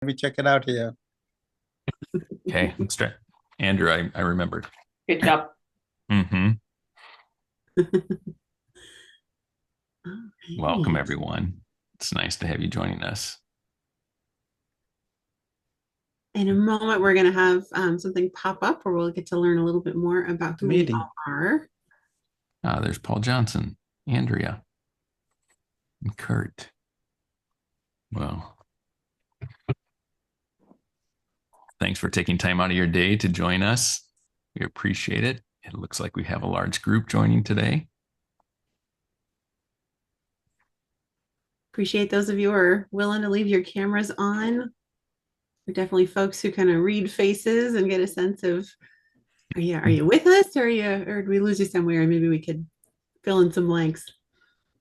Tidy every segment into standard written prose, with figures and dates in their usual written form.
me check it out here. Okay, let's start. Andrew, I remembered. Good job. Mm-hmm. Welcome, Alright. everyone. It's nice to have you joining us. In a moment, we're going to have something pop up where we'll get to learn a little bit more about The who we meeting. are. There's Paul Johnson, Andrea, and Kurt. Well, thanks for taking time out of your day to join us. We appreciate it. It looks like we have a large group joining today. Appreciate those of you who are willing to leave your cameras on. We're definitely folks who kind of read faces and get a sense of are you with us or did we lose you somewhere and maybe we could fill in some blanks.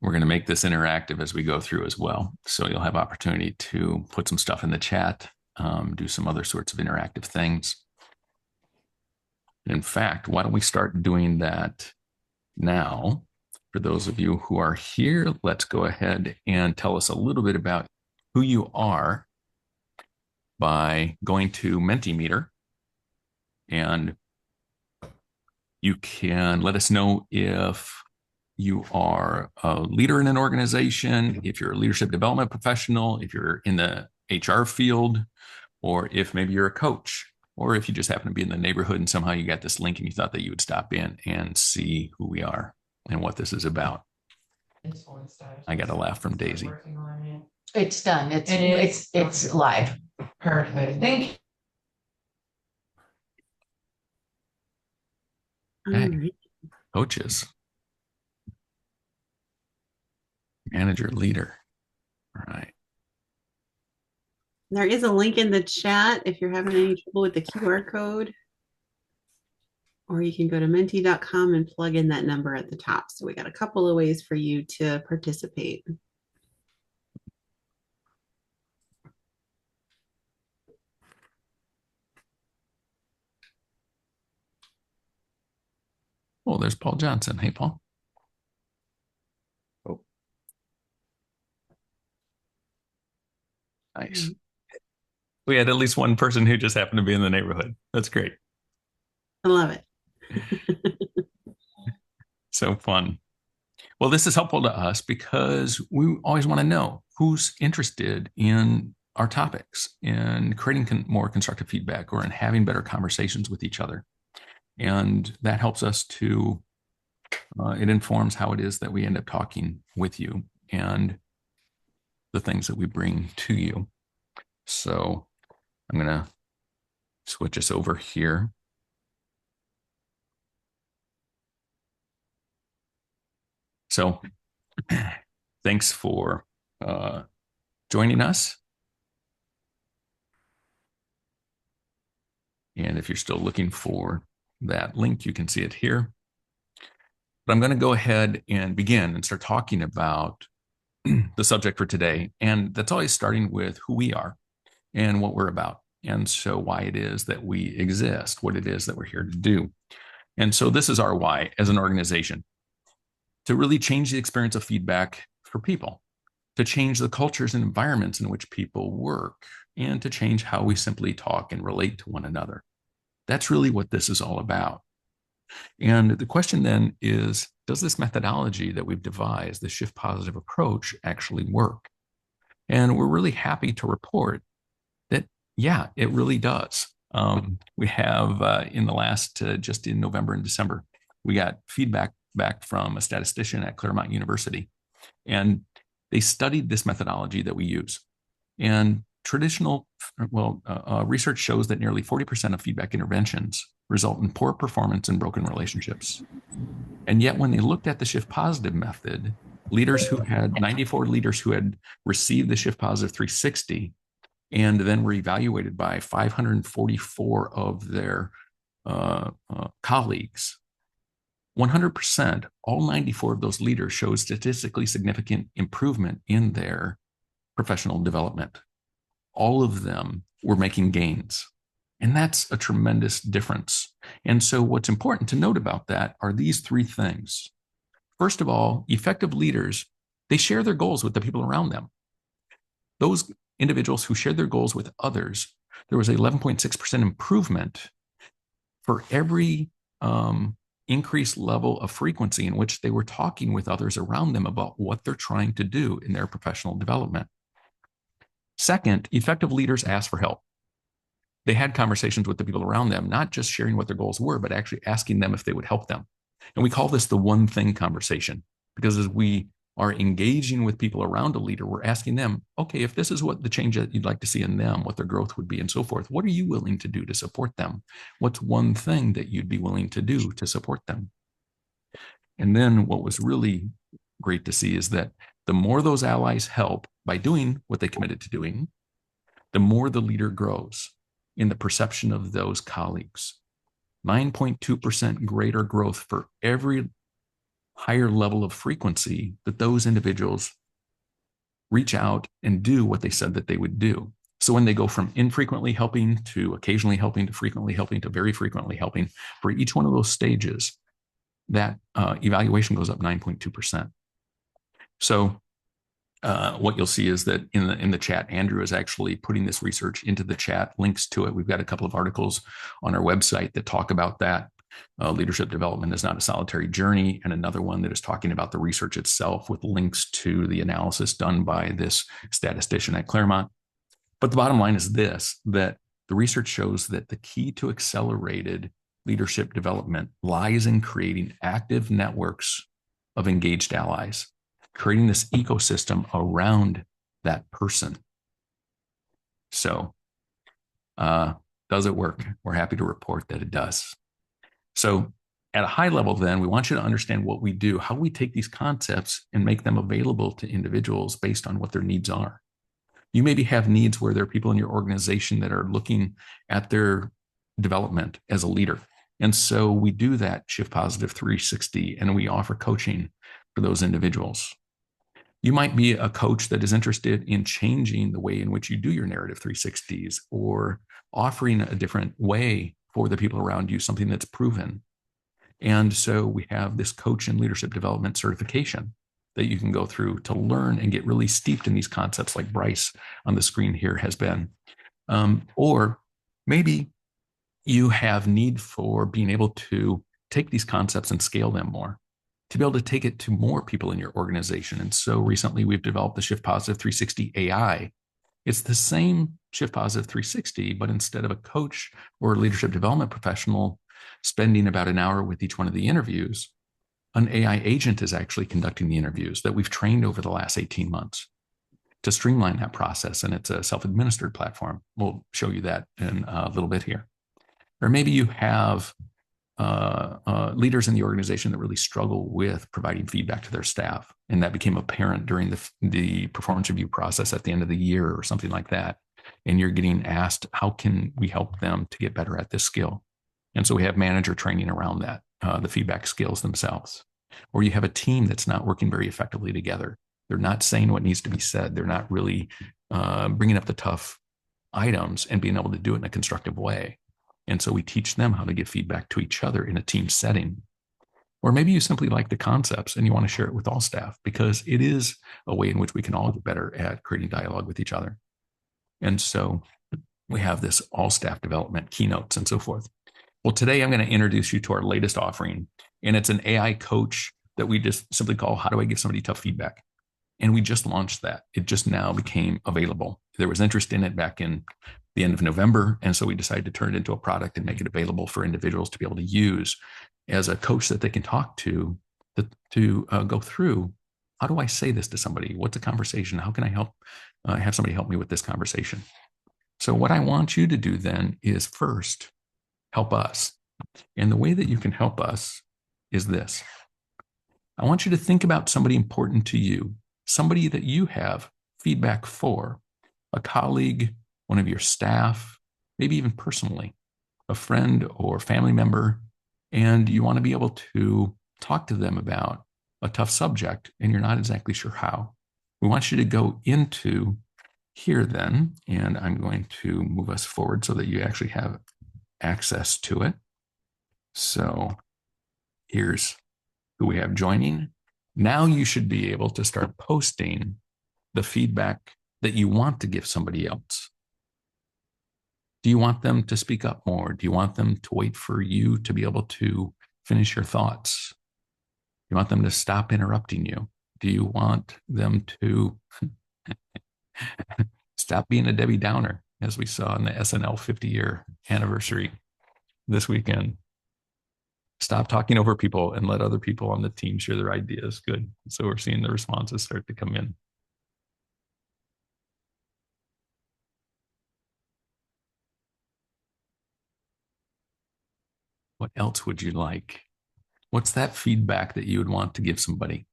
We're going to make this interactive as we go through as well. So you'll have opportunity to put some stuff in the chat, do some other sorts of interactive things. In fact, why don't we start doing that now? For those of you who are here, let's go ahead and tell us a little bit about who you are by going to Mentimeter. And you can let us know if you are a leader in an organization, if you're a leadership development professional, if you're in the HR field, or if maybe you're a coach, or if you just happen to be in the neighborhood and somehow you got this link and you thought that you would stop in and see who we are and what this is about. I got a laugh from Daisy. It's done. It's live. Perfect. Thank you. Okay. All right. Coaches, manager, leader. All right. There is a link in the chat if you're having any trouble with the QR code. Or you can go to menti.com and plug in that number at the top. So we got a couple of ways for you to participate. Oh, there's Paul Johnson. Hey, Paul. Oh, Nice. We had at least one person who just happened to be in the neighborhood. That's great. I love it. So fun. Well, this is helpful to us because we always want to know who's interested in our topics, in creating more constructive feedback, or in having better conversations with each other. And that helps us to, it informs how it is that we end up talking with you and the things that we bring to you. So I'm going to switch us over here. So thanks for joining us. And if you're still looking for that link, you can see it here. But I'm going to go ahead and begin and start talking about the subject for today. And that's always starting with who we are and what we're about. And so why it is that we exist, what it is that we're here to do. And so this is our why as an organization, to really change the experience of feedback for people, to change the cultures and environments in which people work, and to change how we simply talk and relate to one another. That's really what this is all about. And the question then is, does this methodology that we've devised, the shift positive approach, actually work? And we're really happy to report that, yeah, it really does. We have in the last, just in November and December, we got feedback back from a statistician at Claremont University. And they studied this methodology that we use. And research shows that nearly 40% of feedback interventions result in poor performance and broken relationships. And yet, when they looked at the shift positive method, 94 leaders who had received the shift positive 360 and then were evaluated by 544 of their colleagues, 100%, all 94 of those leaders showed statistically significant improvement in their professional development. All of them were making gains. And that's a tremendous difference. And so what's important to note about that are these three things. First of all, effective leaders, they share their goals with the people around them. Those individuals who shared their goals with others, there was 11.6% improvement for every increased level of frequency in which they were talking with others around them about what they're trying to do in their professional development. Second, effective leaders ask for help. They had conversations with the people around them, not just sharing what their goals were, but actually asking them if they would help them. And we call this the one thing conversation, because as we are engaging with people around a leader, we're asking them, okay, if this is what the change that you'd like to see in them, what their growth would be and so forth, what are you willing to do to support them? What's one thing that you'd be willing to do to support them? And then what was really great to see is that the more those allies help by doing what they committed to doing, the more the leader grows in the perception of those colleagues. 9.2% greater growth for every higher level of frequency that those individuals reach out and do what they said that they would do. So when they go from infrequently helping to occasionally helping to frequently helping to very frequently helping, for each one of those stages, that evaluation goes up 9.2%. So what you'll see is that in the chat, Andrew is actually putting this research into the chat, links to it. We've got a couple of articles on our website that talk about that. Leadership development is not a solitary journey, and another one that is talking about the research itself with links to the analysis done by this statistician at Claremont. But the bottom line is this, that the research shows that the key to accelerated leadership development lies in creating active networks of engaged allies, creating this ecosystem around that person. So, does it work? We're happy to report that it does. So at a high level, then, we want you to understand what we do, how we take these concepts and make them available to individuals based on what their needs are. You maybe have needs where there are people in your organization that are looking at their development as a leader. And so we do that Shift Positive 360, and we offer coaching for those individuals. You might be a coach that is interested in changing the way in which you do your narrative 360s, or offering a different way for the people around you, something that's proven. And so we have this coach and leadership development certification that you can go through to learn and get really steeped in these concepts, like Bryce on the screen here has been. Or maybe you have need for being able to take these concepts and scale them more, to be able to take it to more people in your organization. And so recently we've developed the Shift Positive 360 AI. It's the same Shift Positive 360, but instead of a coach or a leadership development professional spending about an hour with each one of the interviews, an AI agent is actually conducting the interviews that we've trained over the last 18 months to streamline that process. And it's a self-administered platform. We'll show you that in a little bit here. Or maybe you have leaders in the organization that really struggle with providing feedback to their staff, and that became apparent during the performance review process at the end of the year or something like that. And you're getting asked, how can we help them to get better at this skill? And so we have manager training around that, the feedback skills themselves. Or you have a team that's not working very effectively together. They're not saying what needs to be said. They're not really bringing up the tough items and being able to do it in a constructive way. And so we teach them how to give feedback to each other in a team setting. Or maybe you simply like the concepts and you want to share it with all staff, because it is a way in which we can all get better at creating dialogue with each other. And so we have this all staff development, keynotes, and so forth. Well, today I'm going to introduce you to our latest offering, and it's an AI coach that we just simply call How Do I Give Somebody Tough Feedback? And we just launched that. It just now became available. There was interest in it back in the end of November. And so we decided to turn it into a product and make it available for individuals to be able to use as a coach that they can talk to go through, how do I say this to somebody? What's a conversation? How can I help have somebody help me with this conversation? So what I want you to do then is first help us. And the way that you can help us is this. I want you to think about somebody important to you, somebody that you have feedback for, a colleague, one of your staff, maybe even personally, a friend or family member, and you want to be able to talk to them about a tough subject and you're not exactly sure how. We want you to go into here then, and I'm going to move us forward so that you actually have access to it. So here's who we have joining. Now you should be able to start posting the feedback that you want to give somebody else? Do you want them to speak up more? Do you want them to wait for you to be able to finish your thoughts? Do you want them to stop interrupting you? Do you want them to stop being a Debbie Downer, as we saw in the SNL 50-year anniversary this weekend? Stop talking over people and let other people on the team share their ideas. Good. So we're seeing the responses start to come in. What else would you like? What's that feedback that you would want to give somebody?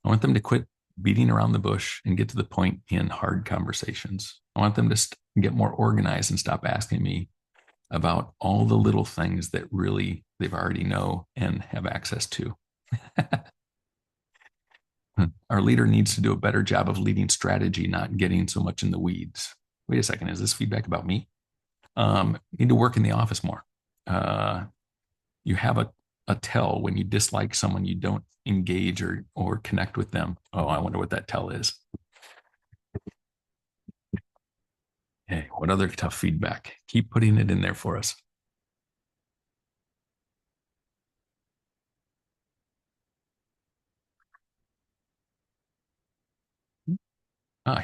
I want them to quit beating around the bush and get to the point in hard conversations. I want them to get more organized and stop asking me about all the little things that really they've already know and have access to. Our leader needs to do a better job of leading strategy, not getting so much in the weeds. Wait a second, is this feedback about me? Need to work in the office more. You have a tell when you dislike someone, you don't engage or connect with them. Oh, I wonder what that tell is. Hey, what other tough feedback? Keep putting it in there for us.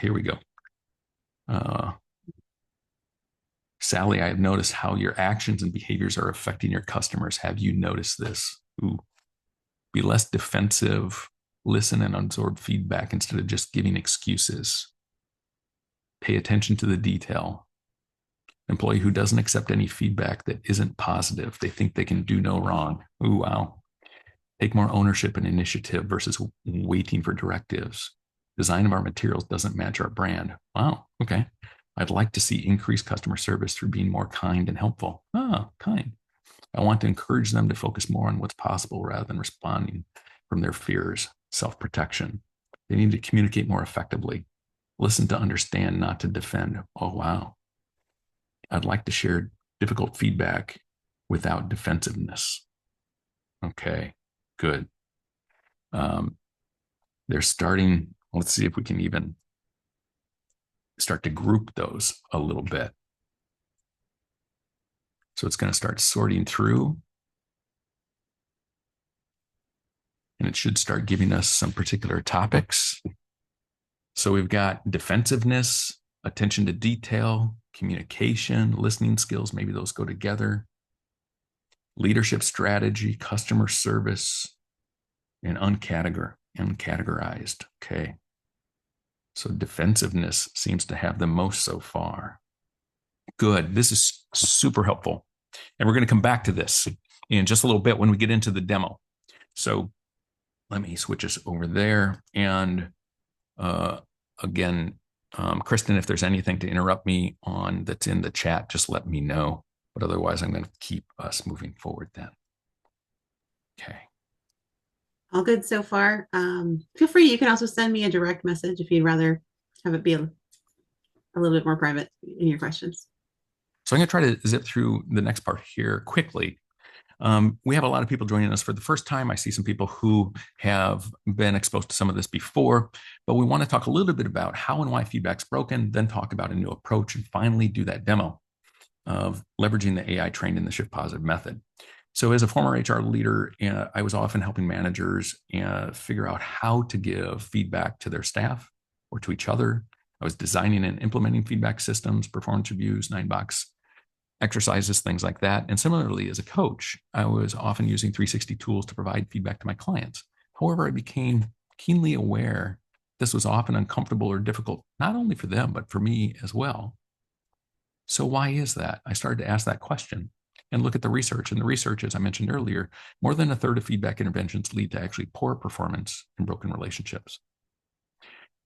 Here we go. Sally, I have noticed how your actions and behaviors are affecting your customers. Have you noticed this? Ooh. Be less defensive, listen and absorb feedback instead of just giving excuses. Pay attention to the detail. Employee who doesn't accept any feedback that isn't positive, they think they can do no wrong. Ooh, wow. Take more ownership and initiative versus waiting for directives. Design of our materials doesn't match our brand. Wow, okay. I'd like to see increased customer service through being more kind and helpful. Kind. I want to encourage them to focus more on what's possible rather than responding from their fears, self-protection. They need to communicate more effectively. Listen to understand, not to defend. Oh, wow. I'd like to share difficult feedback without defensiveness. Okay, good. They're starting, let's see if we can even start to group those a little bit. So it's going to start sorting through. And it should start giving us some particular topics. So we've got defensiveness, attention to detail, communication, listening skills, maybe those go together, leadership strategy, customer service, and uncategorized. Okay. So defensiveness seems to have the most so far. Good. This is super helpful. And we're going to come back to this in just a little bit when we get into the demo. So let me switch us over there. And again, Kristen, if there's anything to interrupt me on that's in the chat, just let me know. But otherwise, I'm going to keep us moving forward then. Okay. All good so far. Feel free. You can also send me a direct message if you'd rather have it be a little bit more private in your questions. So I'm going to try to zip through the next part here quickly. We have a lot of people joining us for the first time. I see some people who have been exposed to some of this before, but we want to talk a little bit about how and why feedback's broken, then talk about a new approach, and finally do that demo of leveraging the AI trained in the Shift Positive method. So as a former HR leader, I was often helping managers figure out how to give feedback to their staff or to each other. I was designing and implementing feedback systems, performance reviews, 9-box exercises, things like that. And similarly, as a coach, I was often using 360 tools to provide feedback to my clients. However, I became keenly aware this was often uncomfortable or difficult, not only for them, but for me as well. So why is that? I started to ask that question and look at the research. And the research, as I mentioned earlier, more than a third of feedback interventions lead to actually poor performance and broken relationships.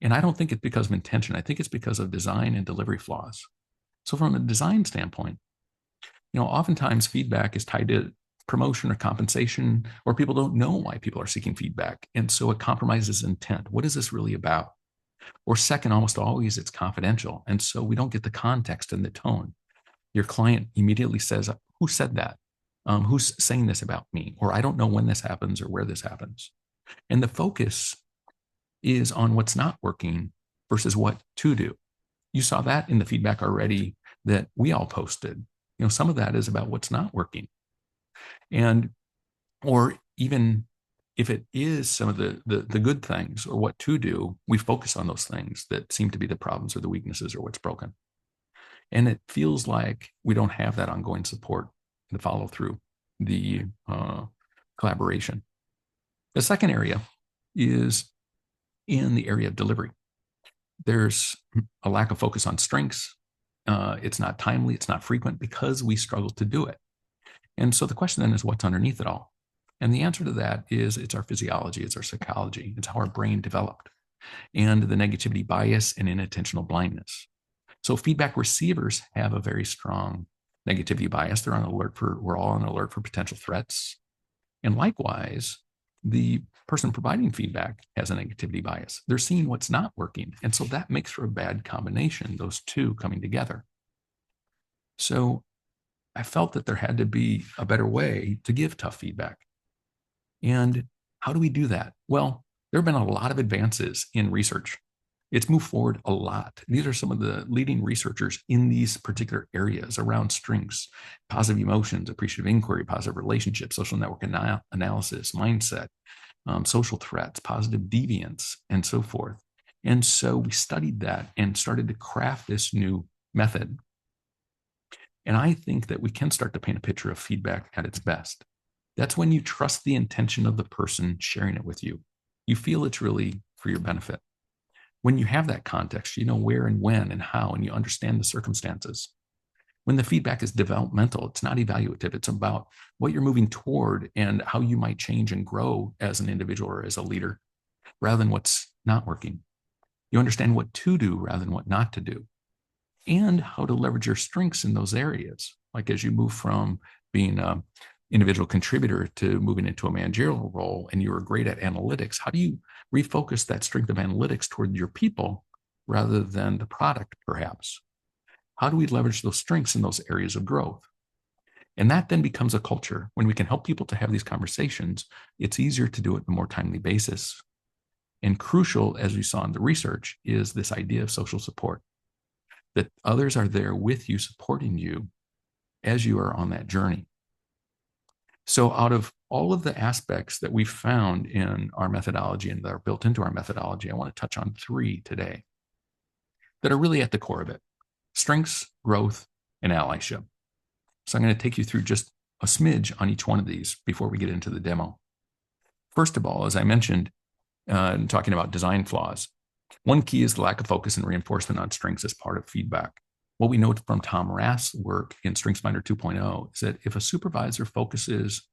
And I don't think it's because of intention. I think it's because of design and delivery flaws. So from a design standpoint, oftentimes feedback is tied to promotion or compensation, or people don't know why people are seeking feedback. And so it compromises intent. What is this really about? Or second, almost always it's confidential. And so we don't get the context and the tone. Your client immediately says, who said that? Who's saying this about me? Or I don't know when this happens or where this happens. And the focus is on what's not working versus what to do. You saw that in the feedback already that we all posted. Some of that is about what's not working. And, or even if it is some of the good things or what to do, we focus on those things that seem to be the problems or the weaknesses or what's broken. And it feels like we don't have that ongoing support, the follow through, the collaboration. The second area is in the area of delivery. There's a lack of focus on strengths. It's not timely, it's not frequent because we struggle to do it. And so the question then is, what's underneath it all? And the answer to that is it's our physiology, it's our psychology, it's how our brain developed, and the negativity bias and inattentional blindness. So feedback receivers have a very strong negativity bias. We're all on alert for potential threats. And likewise, the person providing feedback has a negativity bias. They're seeing what's not working. And so that makes for a bad combination, those two coming together. So I felt that there had to be a better way to give tough feedback. And how do we do that? Well, there have been a lot of advances in research. It's moved forward a lot. These are some of the leading researchers in these particular areas around strengths, positive emotions, appreciative inquiry, positive relationships, social network analysis, mindset, social threats, positive deviance, and so forth. And so we studied that and started to craft this new method. And I think that we can start to paint a picture of feedback at its best. That's when you trust the intention of the person sharing it with you. You feel it's really for your benefit. When you have that context, you know where and when and how, and you understand the circumstances. When the feedback is developmental, it's not evaluative. It's about what you're moving toward and how you might change and grow as an individual or as a leader, rather than what's not working. You understand what to do rather than what not to do, and how to leverage your strengths in those areas. Like as you move from being an individual contributor to moving into a managerial role, and you were great at analytics, how do you refocus that strength of analytics toward your people rather than the product, perhaps? How do we leverage those strengths in those areas of growth? And that then becomes a culture. When we can help people to have these conversations, it's easier to do it on a more timely basis. And crucial, as we saw in the research, is this idea of social support, that others are there with you, supporting you as you are on that journey. So out of all of the aspects that we found in our methodology and that are built into our methodology, I want to touch on 3 today that are really at the core of it: strengths, growth, and allyship. So I'm going to take you through just a smidge on each one of these before we get into the demo. First of all, as I mentioned, talking about design flaws, one key is the lack of focus and reinforcement on strengths as part of feedback. What we know from Tom Rath's work in StrengthsFinder 2.0 is that if a supervisor focuses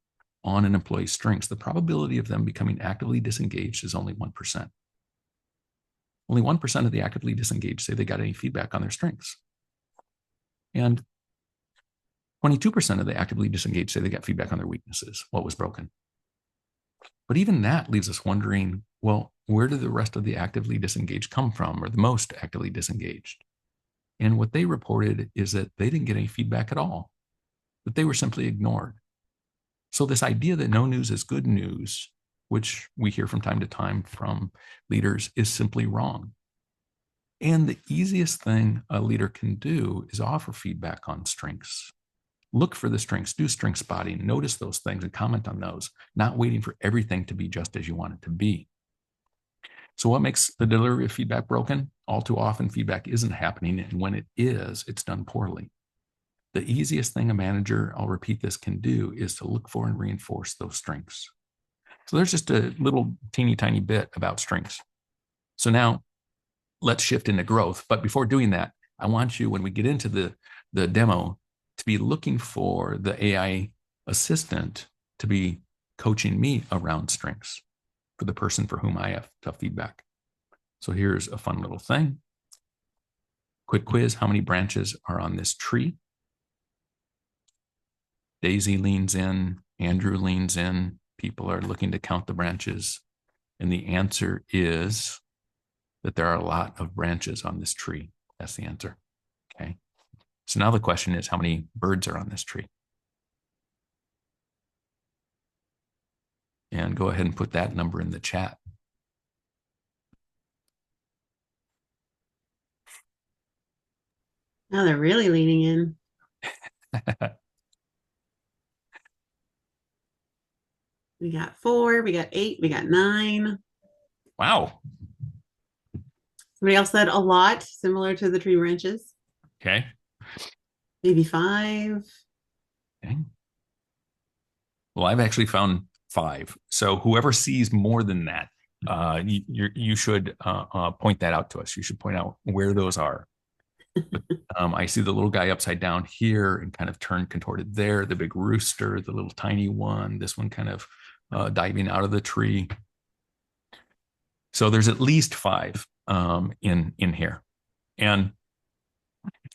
on an employee's strengths, the probability of them becoming actively disengaged is only 1%. Only 1% of the actively disengaged say they got any feedback on their strengths. And 22% of the actively disengaged say they got feedback on their weaknesses, what was broken. But even that leaves us wondering, well, where did the rest of the actively disengaged come from, or the most actively disengaged? And what they reported is that they didn't get any feedback at all, that they were simply ignored. So this idea that no news is good news, which we hear from time to time from leaders, is simply wrong. And the easiest thing a leader can do is offer feedback on strengths. Look for the strengths, do strength spotting, notice those things and comment on those, not waiting for everything to be just as you want it to be. So what makes the delivery of feedback broken? All too often, feedback isn't happening, and when it is, it's done poorly. The easiest thing a manager, I'll repeat this, can do is to look for and reinforce those strengths. So there's just a little teeny tiny bit about strengths. So now let's shift into growth. But before doing that, I want you, when we get into the demo, to be looking for the AI assistant to be coaching me around strengths for the person for whom I have tough feedback. So here's a fun little thing. Quick quiz: how many branches are on this tree? Daisy leans in, Andrew leans in, people are looking to count the branches. And the answer is that there are a lot of branches on this tree. That's the answer. Okay. So now the question is, how many birds are on this tree? And go ahead and put that number in the chat. Now they're really leaning in. We got 4, we got 8, we got 9. Wow. Somebody else said a lot, similar to the tree branches. Okay. Maybe 5. Okay. Well, I've actually found 5. So whoever sees more than that, you should point that out to us. You should point out where those are. I see the little guy upside down here and kind of turned contorted there, the big rooster, the little tiny one, this one kind of diving out of the tree. So there's at least 5 in here. And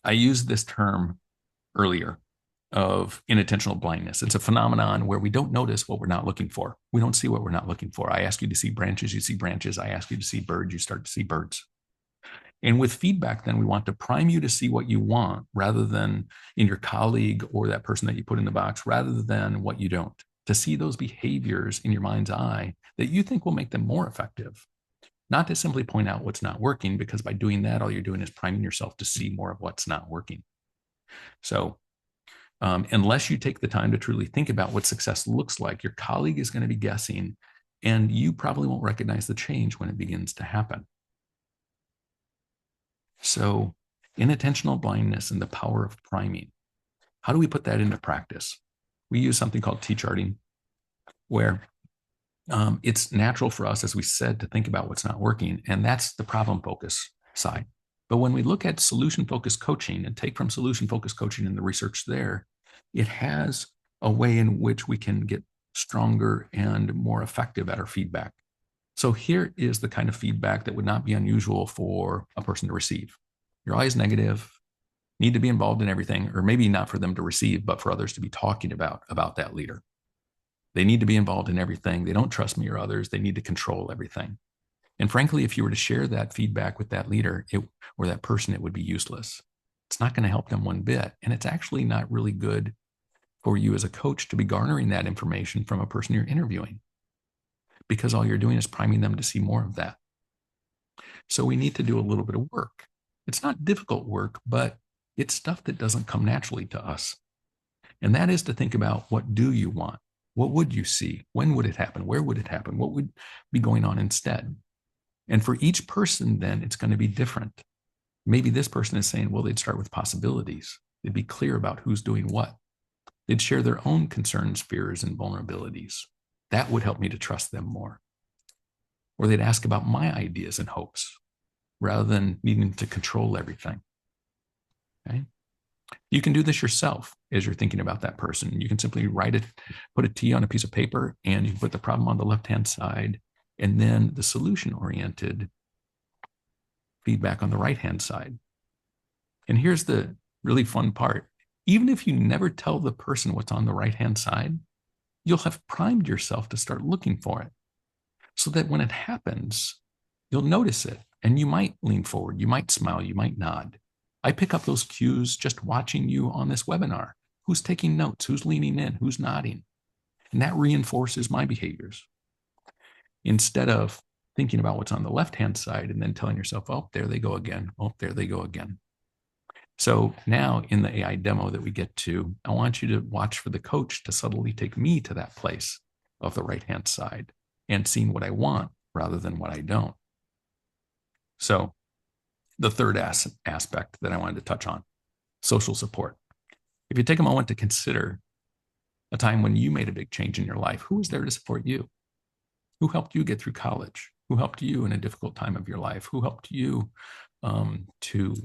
I used this term earlier of inattentional blindness. It's a phenomenon where we don't notice what we're not looking for. We don't see what we're not looking for. I ask you to see branches, you see branches. I ask you to see birds, you start to see birds. And with feedback, then we want to prime you to see what you want rather than in your colleague or that person that you put in the box, rather than what you don't, to see those behaviors in your mind's eye that you think will make them more effective. Not to simply point out what's not working, because by doing that, all you're doing is priming yourself to see more of what's not working. So unless you take the time to truly think about what success looks like, your colleague is going to be guessing, and you probably won't recognize the change when it begins to happen. So inattentional blindness and the power of priming. How do we put that into practice? We use something called T-charting, where it's natural for us, as we said, to think about what's not working, and that's the problem focus side. But when we look at solution focused coaching and take from solution focused coaching and the research there, it has a way in which we can get stronger and more effective at our feedback. So here is the kind of feedback that would not be unusual for a person to receive. You're always negative, need to be involved in everything, or maybe not for them to receive, but for others to be talking about that leader. They need to be involved in everything. They don't trust me or others. They need to control everything. And frankly, if you were to share that feedback with that leader or that person, it would be useless. It's not going to help them one bit. And it's actually not really good for you as a coach to be garnering that information from a person you're interviewing, because all you're doing is priming them to see more of that. So we need to do a little bit of work. It's not difficult work, but it's stuff that doesn't come naturally to us. And that is to think about, what do you want? What would you see? When would it happen? Where would it happen? What would be going on instead? And for each person, then it's going to be different. Maybe this person is saying, well, they'd start with possibilities. They'd be clear about who's doing what. They'd share their own concerns, fears, and vulnerabilities. That would help me to trust them more. Or they'd ask about my ideas and hopes rather than needing to control everything. Okay? You can do this yourself as you're thinking about that person. You can simply write it, put a T on a piece of paper, and you can put the problem on the left-hand side, and then the solution-oriented feedback on the right-hand side. And here's the really fun part. Even if you never tell the person what's on the right-hand side, you'll have primed yourself to start looking for it, so that when it happens, you'll notice it, and you might lean forward, you might smile, you might nod. I pick up those cues just watching you on this webinar. Who's taking notes? Who's leaning in? Who's nodding? And that reinforces my behaviors. Instead of thinking about what's on the left-hand side and then telling yourself, oh, there they go again. Oh, there they go again. So now in the AI demo that we get to, I want you to watch for the coach to subtly take me to that place of the right-hand side and seeing what I want rather than what I don't. So the third aspect that I wanted to touch on, social support. If you take a moment to consider a time when you made a big change in your life, who was there to support you? Who helped you get through college? Who helped you in a difficult time of your life? Who helped you to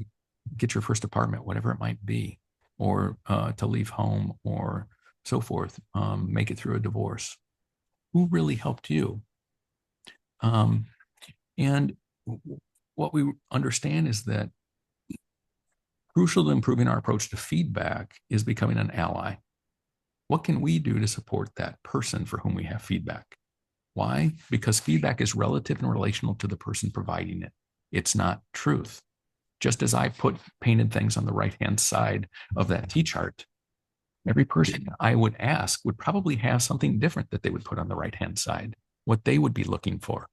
get your first apartment, whatever it might be, or to leave home or so forth, make it through a divorce? Who really helped you? And what we understand is that crucial to improving our approach to feedback is becoming an ally. What can we do to support that person for whom we have feedback? Why? Because feedback is relative and relational to the person providing it. It's not truth. Just as I painted things on the right-hand side of that T-chart, every person I would ask would probably have something different that they would put on the right-hand side, what they would be looking for.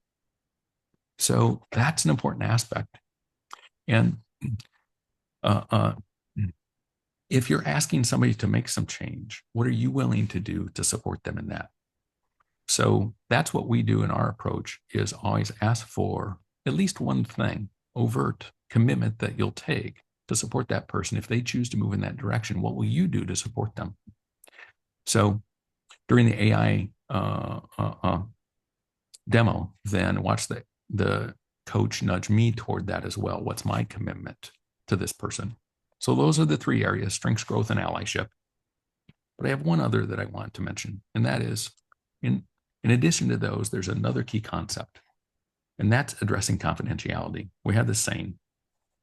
So that's an important aspect. And if you're asking somebody to make some change, what are you willing to do to support them in that? So that's what we do in our approach, is always ask for at least one thing, overt commitment that you'll take to support that person. If they choose to move in that direction, what will you do to support them? So during the AI demo, then watch the coach nudge me toward that as well. What's my commitment to this person? So those are the three areas: strengths, growth, and allyship. But I have one other that I want to mention, and that is, in addition to those, there's another key concept, and that's addressing confidentiality. We have this saying,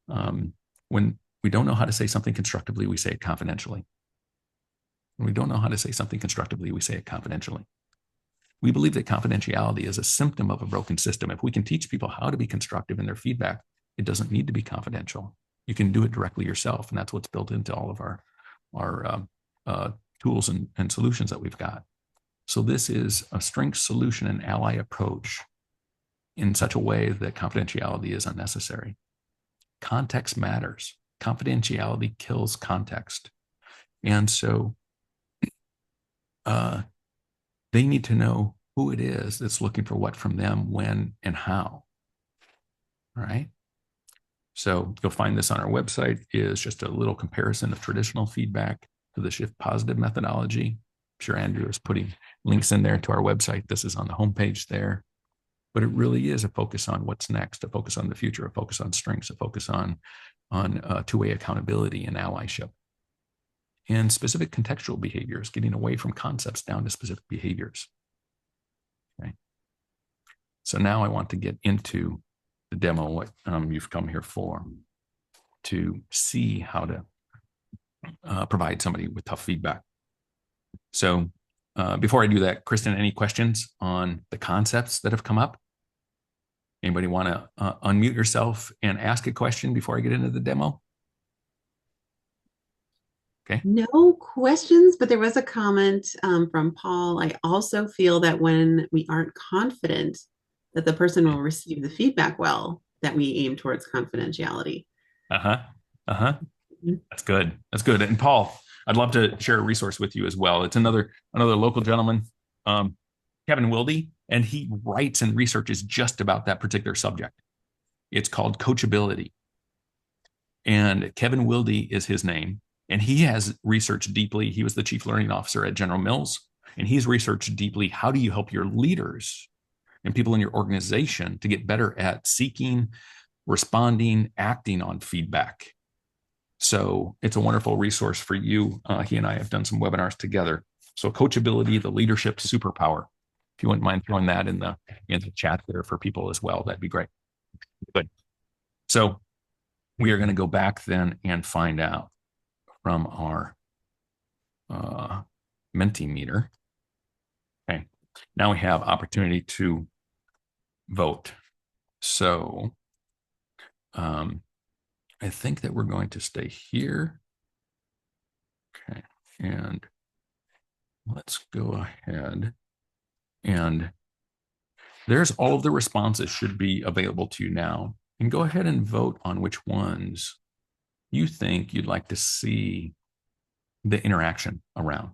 when we don't know how to say something constructively, we say it confidentially. When we don't know how to say something constructively, we say it confidentially. We believe that confidentiality is a symptom of a broken system. If we can teach people how to be constructive in their feedback, it doesn't need to be confidential. You can do it directly yourself, and that's what's built into all of our tools and solutions that we've got. So this is a strength, solution, and ally approach in such a way that confidentiality is unnecessary. Context matters. Confidentiality kills context. And so they need to know who it is that's looking for what from them, when, and how. All right. So you'll find this on our website, is just a little comparison of traditional feedback to the Shift Positive methodology. I'm sure Andrew is putting links in there to our website. This is on the homepage there. But it really is a focus on what's next, a focus on the future, a focus on strengths, a focus on two-way accountability and allyship. And specific contextual behaviors, getting away from concepts down to specific behaviors. Okay. So now I want to get into the demo, what you've come here for, to see how to provide somebody with tough feedback. So before I do that, Kristen, any questions on the concepts that have come up? Anybody want to unmute yourself and ask a question before I get into the demo? Okay. No questions, but there was a comment from Paul. I also feel that when we aren't confident that the person will receive the feedback well, that we aim towards confidentiality. That's good. That's good. And Paul, I'd love to share a resource with you as well. It's another local gentleman, Kevin Wilde, and he writes and researches just about that particular subject. It's called Coachability. And Kevin Wilde is his name. And he has researched deeply. He was the chief learning officer at General Mills. And he's researched deeply, how do you help your leaders and people in your organization to get better at seeking, responding, acting on feedback? So it's a wonderful resource for you. He and I have done some webinars together. So Coachability, the leadership superpower. If you wouldn't mind throwing that in the chat there for people as well, that'd be great. Good. So we are going to go back then and find out from our Mentimeter. Okay. Now we have opportunity to vote. So I think that we're going to stay here. Okay. And let's go ahead. And there's all of the responses should be available to you now. And go ahead and vote on which ones you think you'd like to see the interaction around.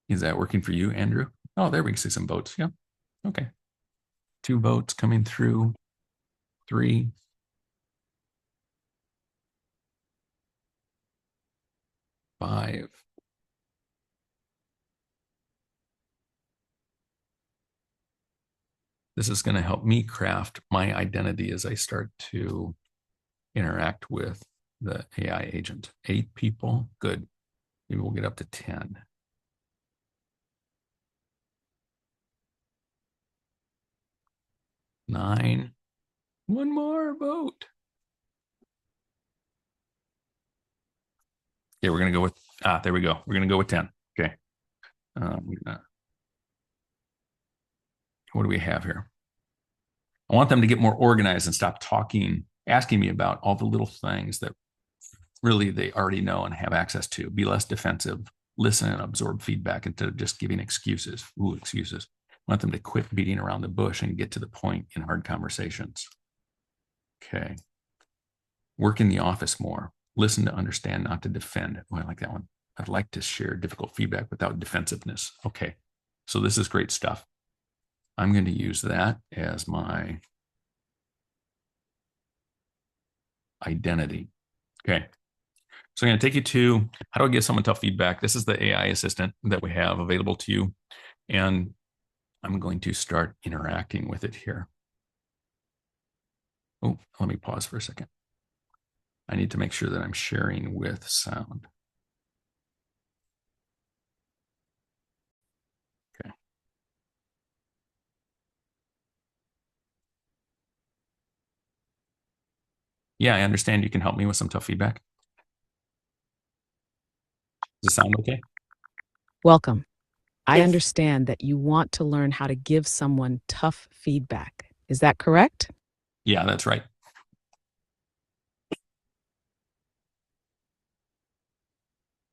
Is that working for you, Andrew? Oh, there we can see some votes. Yeah. Okay. 2 votes coming through. 3. 5. This is going to help me craft my identity as I start to interact with the AI agent. 8 people. Good. Maybe we'll get up to 10. 9. 1 more vote. Yeah, we're going to go with, there we go. We're going to go with 10. Okay. What do we have here? I want them to get more organized and stop asking me about all the little things that really they already know and have access to. Be less defensive, listen and absorb feedback instead of just giving excuses. Excuses. I want them to quit beating around the bush and get to the point in hard conversations. Okay. Work in the office more. Listen to understand, not to defend. Oh, I like that one. I'd like to share difficult feedback without defensiveness. Okay. So this is great stuff. I'm going to use that as my identity. Okay. So I'm going to take you to how do I give someone tough feedback? This is the AI assistant that we have available to you. And I'm going to start interacting with it here. Oh, let me pause for a second. I need to make sure that I'm sharing with sound. Okay. Yeah, I understand you can help me with some tough feedback. Does it sound okay? Welcome. I Yes. understand that you want to learn how to give someone tough feedback. Is that correct? Yeah, that's right.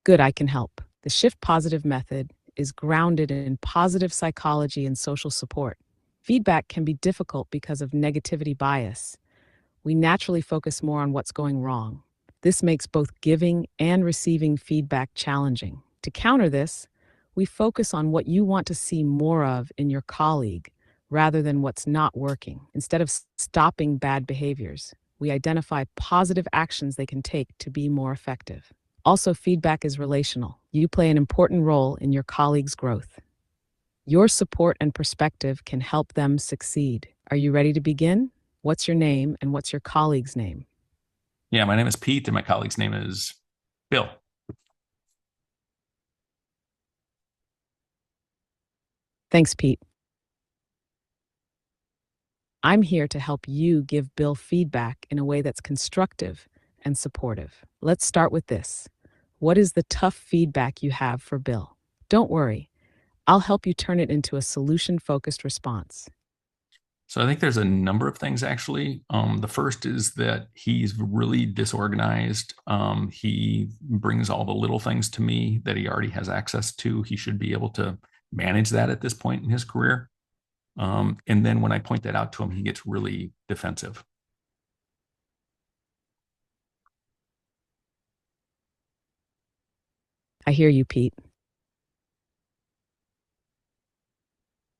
Good, I can help. The Shift Positive method is grounded in positive psychology and social support. Feedback can be difficult because of negativity bias. We naturally focus more on what's going wrong. This makes both giving and receiving feedback challenging. To counter this, we focus on what you want to see more of in your colleague rather than what's not working. Instead of stopping bad behaviors, we identify positive actions they can take to be more effective. Also, feedback is relational. You play an important role in your colleague's growth. Your support and perspective can help them succeed. Are you ready to begin? What's your name and what's your colleague's name? Yeah, my name is Pete and my colleague's name is Bill. Thanks, Pete. I'm here to help you give Bill feedback in a way that's constructive and supportive. Let's start with this. What is the tough feedback you have for Bill? Don't worry, I'll help you turn it into a solution-focused response. So I think there's a number of things actually. The first is that he's really disorganized. He brings all the little things to me that he already has access to. He should be able to manage that at this point in his career. And then when I point that out to him, he gets really defensive. I hear you, Pete.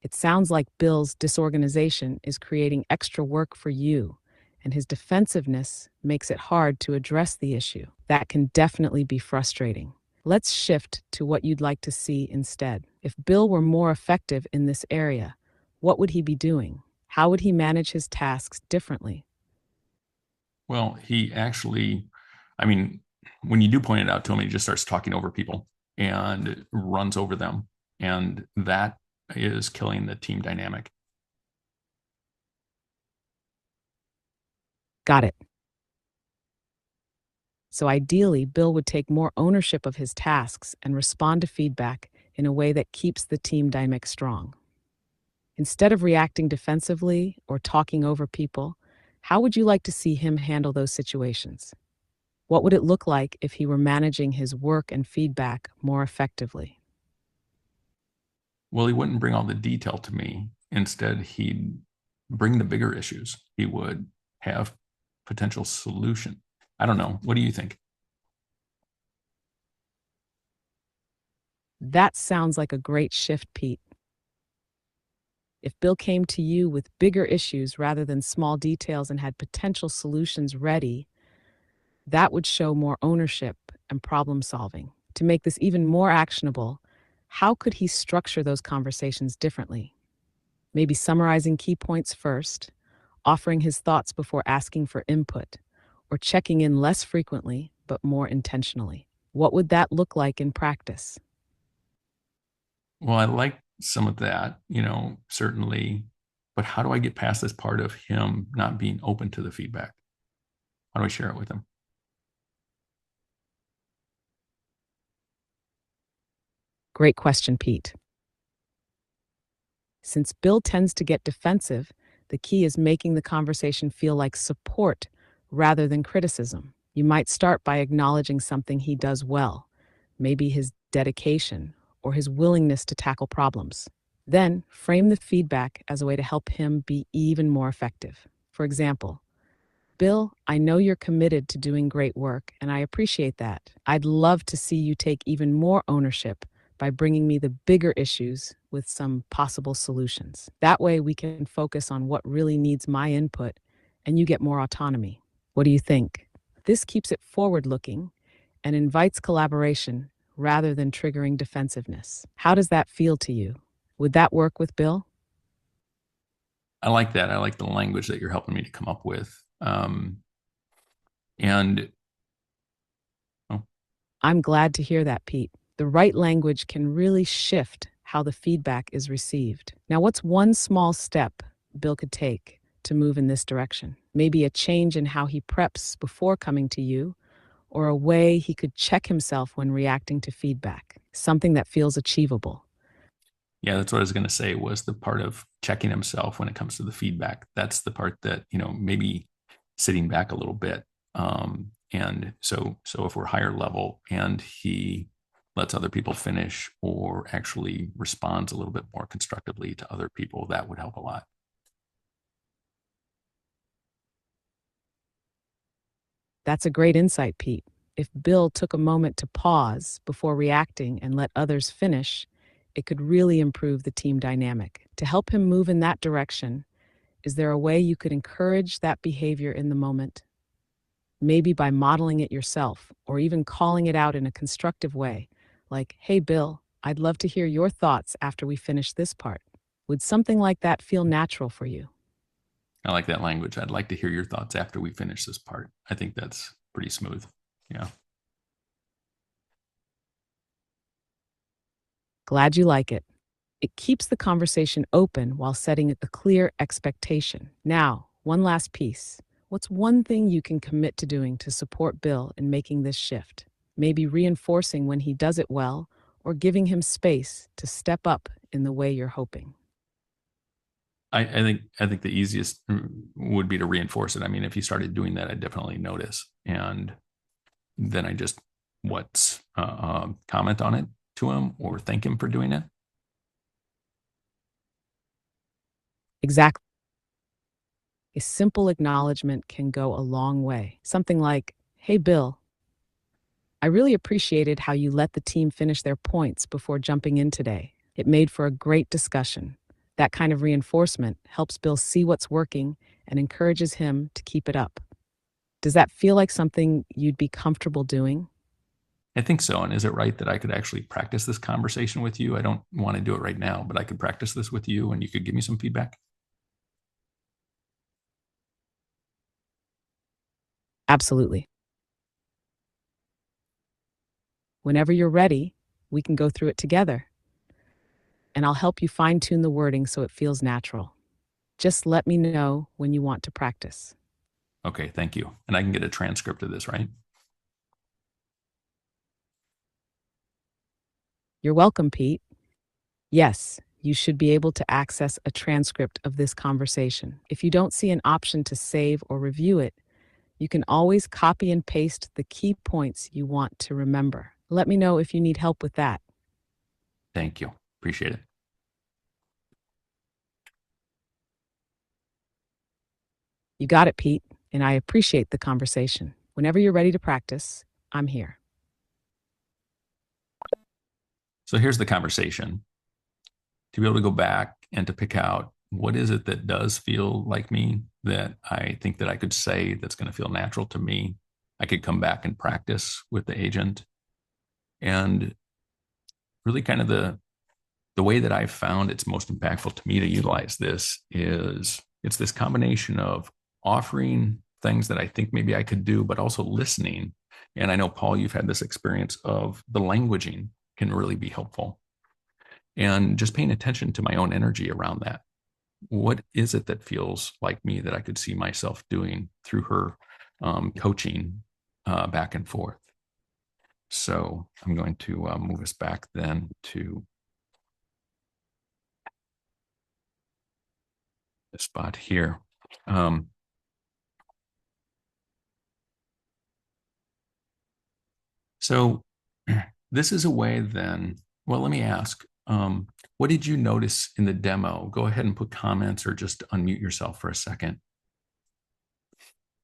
It sounds like Bill's disorganization is creating extra work for you, and his defensiveness makes it hard to address the issue. That can definitely be frustrating. Let's shift to what you'd like to see instead. If Bill were more effective in this area, what would he be doing? How would he manage his tasks differently? Well, he actually, I mean, when you do point it out to him, he just starts talking over people and runs over them. And that is killing the team dynamic. Got it. So ideally, Bill would take more ownership of his tasks and respond to feedback in a way that keeps the team dynamic strong. Instead of reacting defensively or talking over people, how would you like to see him handle those situations? What would it look like if he were managing his work and feedback more effectively? Well, he wouldn't bring all the detail to me. Instead, he'd bring the bigger issues. He would have potential solution. I don't know. What do you think? That sounds like a great shift, Pete. If Bill came to you with bigger issues rather than small details and had potential solutions ready, that would show more ownership and problem solving. To make this even more actionable, how could he structure those conversations differently? Maybe summarizing key points first, offering his thoughts before asking for input, or checking in less frequently but more intentionally. What would that look like in practice? Well, I like some of that, certainly. But how do I get past this part of him not being open to the feedback? How do I share it with him? Great question, Pete. Since Bill tends to get defensive, the key is making the conversation feel like support rather than criticism. You might start by acknowledging something he does well, maybe his dedication or his willingness to tackle problems. Then frame the feedback as a way to help him be even more effective. For example, Bill, I know you're committed to doing great work, and I appreciate that. I'd love to see you take even more ownership by bringing me the bigger issues with some possible solutions. That way, we can focus on what really needs my input, and you get more autonomy. What do you think? This keeps it forward looking and invites collaboration rather than triggering defensiveness. How does that feel to you? Would that work with Bill? I like that. I like the language that you're helping me to come up with. And oh, I'm glad to hear that, Pete. The right language can really shift how the feedback is received. Now, what's one small step Bill could take to move in this direction? Maybe a change in how he preps before coming to you, or a way he could check himself when reacting to feedback, something that feels achievable. yeah, that's what I was going to say was the part of checking himself when it comes to the feedback. That's the part that, maybe sitting back a little bit. And so if we're higher level and he lets other people finish or actually responds a little bit more constructively to other people, that would help a lot. That's a great insight, Pete. If Bill took a moment to pause before reacting and let others finish, it could really improve the team dynamic. To help him move in that direction, is there a way you could encourage that behavior in the moment? Maybe by modeling it yourself or even calling it out in a constructive way, like, hey, Bill, I'd love to hear your thoughts after we finish this part. Would something like that feel natural for you? I like that language. I'd like to hear your thoughts after we finish this part. I think that's pretty smooth. Yeah. Glad you like it. It keeps the conversation open while setting a clear expectation. Now, one last piece. What's one thing you can commit to doing to support Bill in making this shift? Maybe reinforcing when he does it well or giving him space to step up in the way you're hoping. I think the easiest would be to reinforce it. I mean, if he started doing that, I'd definitely notice. And then I just comment on it to him or thank him for doing it. Exactly. A simple acknowledgement can go a long way. Something like, hey, Bill, I really appreciated how you let the team finish their points before jumping in today. It made for a great discussion. That kind of reinforcement helps Bill see what's working and encourages him to keep it up. Does that feel like something you'd be comfortable doing? I think so. And is it right that I could actually practice this conversation with you? I don't want to do it right now, but I could practice this with you and you could give me some feedback. Absolutely. Whenever you're ready, we can go through it together, and I'll help you fine tune the wording so it feels natural. Just let me know when you want to practice. Okay, thank you. And I can get a transcript of this, right? You're welcome, Pete. Yes, you should be able to access a transcript of this conversation. If you don't see an option to save or review it, you can always copy and paste the key points you want to remember. Let me know if you need help with that. Thank you. Appreciate it. You got it, Pete, and I appreciate the conversation. Whenever you're ready to practice, I'm here. So here's the conversation. To be able to go back and to pick out what is it that does feel like me that I think that I could say that's going to feel natural to me. I could come back and practice with the agent. And really kind of the way that I've found it's most impactful to me to utilize this is it's this combination of offering things that I think maybe I could do, but also listening. And I know, Paul, you've had this experience of the languaging can really be helpful. And just paying attention to my own energy around that. What is it that feels like me that I could see myself doing through her coaching back and forth? So I'm going to move us back then to the spot here. So this is a way then, well, let me ask, what did you notice in the demo? Go ahead and put comments or just unmute yourself for a second.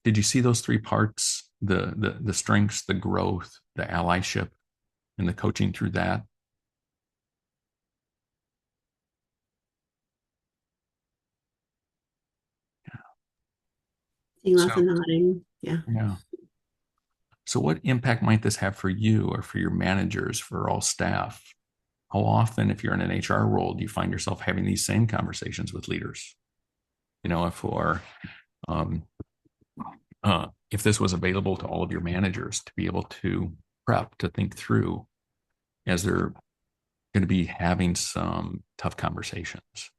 Did you see those three parts, the strengths, the growth, the allyship, and the coaching through that? Seeing lots of nodding. Yeah. Yeah. So what impact might this have for you or for your managers, for all staff? How often, if you're in an HR role, do you find yourself having these same conversations with leaders? You know, if this was available to all of your managers to be able to prep, to think through as they're going to be having some tough conversations,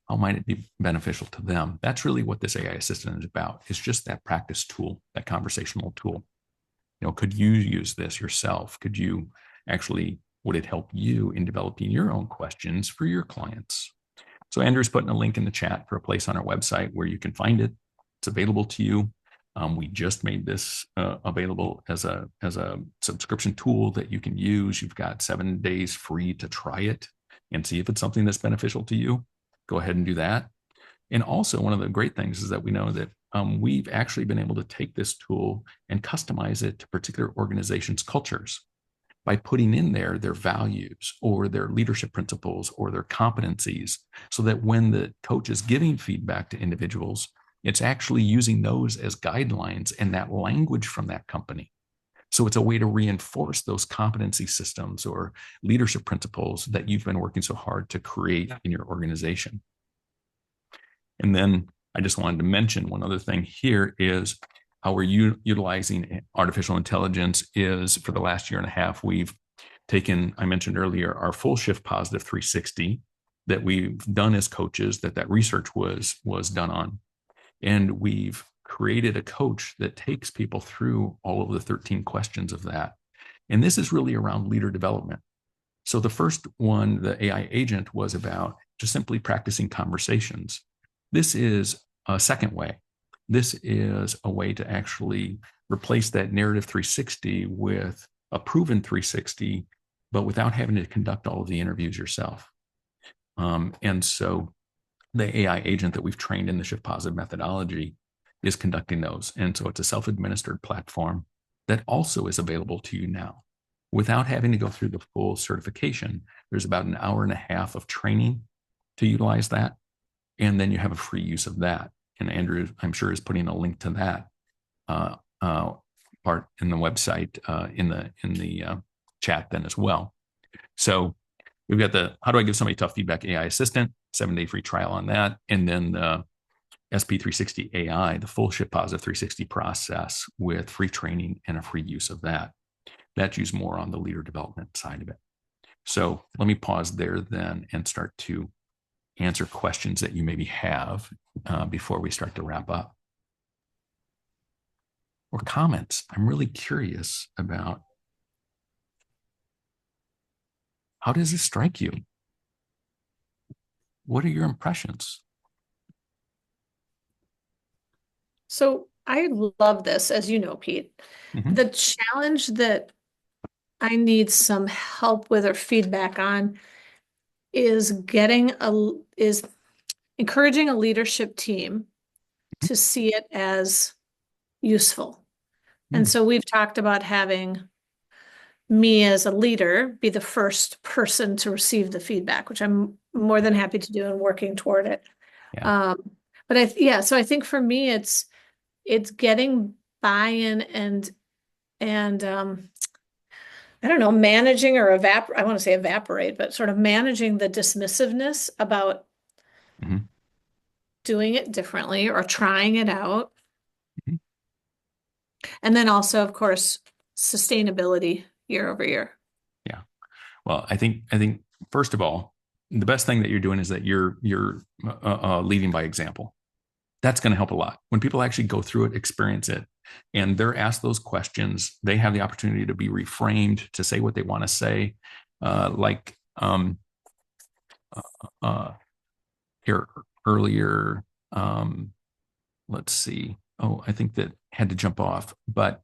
how might it be beneficial to them? That's really what this AI assistant is about. It's just that practice tool, that conversational tool. You know, could you use this yourself? Could you actually, would it help you in developing your own questions for your clients? So Andrew's putting a link in the chat for a place on our website where you can find it. It's available to you. We just made this available as a subscription tool that you can use. You've got 7 days free to try it and see if it's something that's beneficial to you. Go ahead and do that. And also, one of the great things is that we know that we've actually been able to take this tool and customize it to particular organizations' cultures by putting in there their values or their leadership principles or their competencies, so that when the coach is giving feedback to individuals, it's actually using those as guidelines and that language from that company. So it's a way to reinforce those competency systems or leadership principles that you've been working so hard to create in your organization. And then I just wanted to mention one other thing here is how we're utilizing artificial intelligence is for the last year and a half, we've taken, I mentioned earlier, our full Shift Positive 360 that we've done as coaches, that research was done on. And we've created a coach that takes people through all of the 13 questions of that. And this is really around leader development. So the first one, the AI agent, was about just simply practicing conversations. This is a second way. This is a way to actually replace that narrative 360 with a proven 360, but without having to conduct all of the interviews yourself. And so the AI agent that we've trained in the Shift Positive methodology is conducting those. And so it's a self-administered platform that also is available to you now without having to go through the full certification. There's about an hour and a half of training to utilize that. And then you have a free use of that. And Andrew, I'm sure, is putting a link to that part in the website in the chat then as well. So we've got the how do I give somebody tough feedback AI assistant, 7-day free trial on that, and then the SP360 AI, the full Shift Positive 360 process with free training and a free use of that. That's used more on the leader development side of it. So let me pause there then and start to answer questions that you maybe have before we start to wrap up. Or comments. I'm really curious about, how does this strike you? What are your impressions? So I love this, as you know, Pete. Mhm. The challenge that I need some help with or feedback on is encouraging a leadership team to see it as useful. And so we've talked about having me as a leader be the first person to receive the feedback, which I'm more than happy to do and working toward it. Yeah. So I think for me, it's getting buy-in and I don't know, managing or I want to say evaporate, but sort of managing the dismissiveness about Mhm. doing it differently or trying it out. Mhm. And then also, of course, sustainability year over year. Yeah. Well, I think first of all, the best thing that you're doing is that you're leading by example. That's going to help a lot. When people actually go through it, experience it, and they're asked those questions, they have the opportunity to be reframed, to say what they want to say. Here earlier, let's see. Oh, I think that had to jump off. But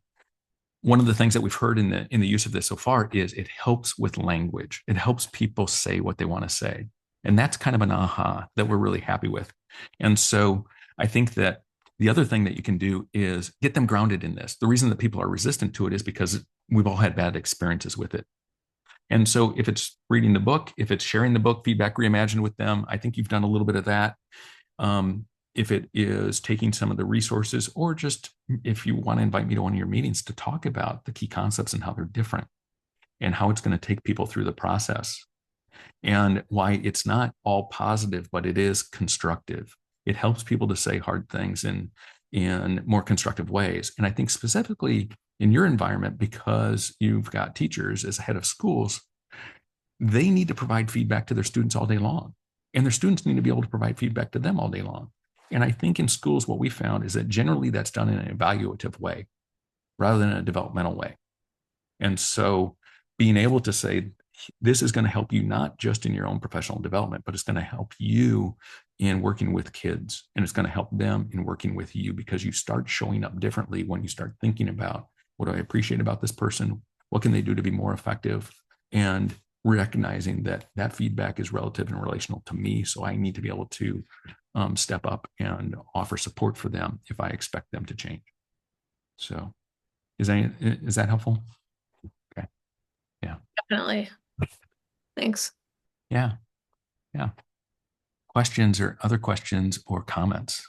one of the things that we've heard in the use of this so far is it helps with language. It helps people say what they want to say. And that's kind of an aha that we're really happy with. And so I think that the other thing that you can do is get them grounded in this. The reason that people are resistant to it is because we've all had bad experiences with it. And so if it's reading the book, if it's sharing the book, Feedback Reimagined with them, I think you've done a little bit of that. If it is taking some of the resources, or just if you want to invite me to one of your meetings to talk about the key concepts and how they're different and how it's going to take people through the process and why it's not all positive, but it is constructive. It helps people to say hard things in more constructive ways. And I think specifically in your environment, because you've got teachers as head of schools, they need to provide feedback to their students all day long. And their students need to be able to provide feedback to them all day long. And I think in schools, what we found is that generally that's done in an evaluative way rather than a developmental way. And so being able to say, this is going to help you not just in your own professional development, but it's going to help you in working with kids, and it's going to help them in working with you, because you start showing up differently when you start thinking about, what do I appreciate about this person? What can they do to be more effective? And recognizing that that feedback is relative and relational to me. So I need to be able to step up and offer support for them if I expect them to change. So is that helpful? Okay. Yeah. Definitely. Thanks. Yeah. Yeah. Questions or other questions or comments?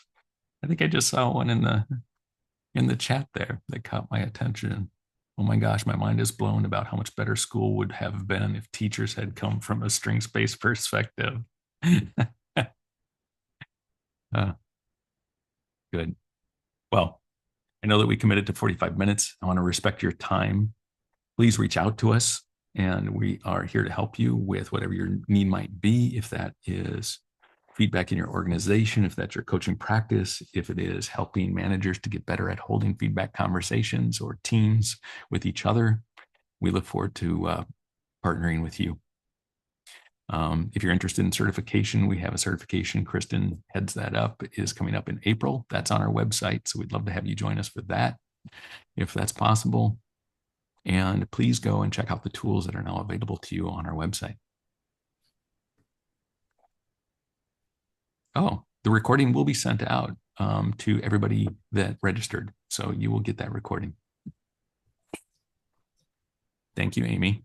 I think I just saw one in the chat there that caught my attention. Oh my gosh, my mind is blown about how much better school would have been if teachers had come from a strengths-based perspective. Good. Well, I know that we committed to 45 minutes. I want to respect your time. Please reach out to us, and we are here to help you with whatever your need might be. If that is feedback in your organization, if that's your coaching practice, if it is helping managers to get better at holding feedback conversations or teams with each other, we look forward to partnering with you. If you're interested in certification, we have a certification. Kristen heads that up, is coming up in April. That's on our website. So we'd love to have you join us for that, if that's possible. And please go and check out the tools that are now available to you on our website. Oh, the recording will be sent out to everybody that registered. So you will get that recording. Thank you, Amy.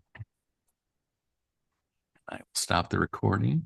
I will stop the recording.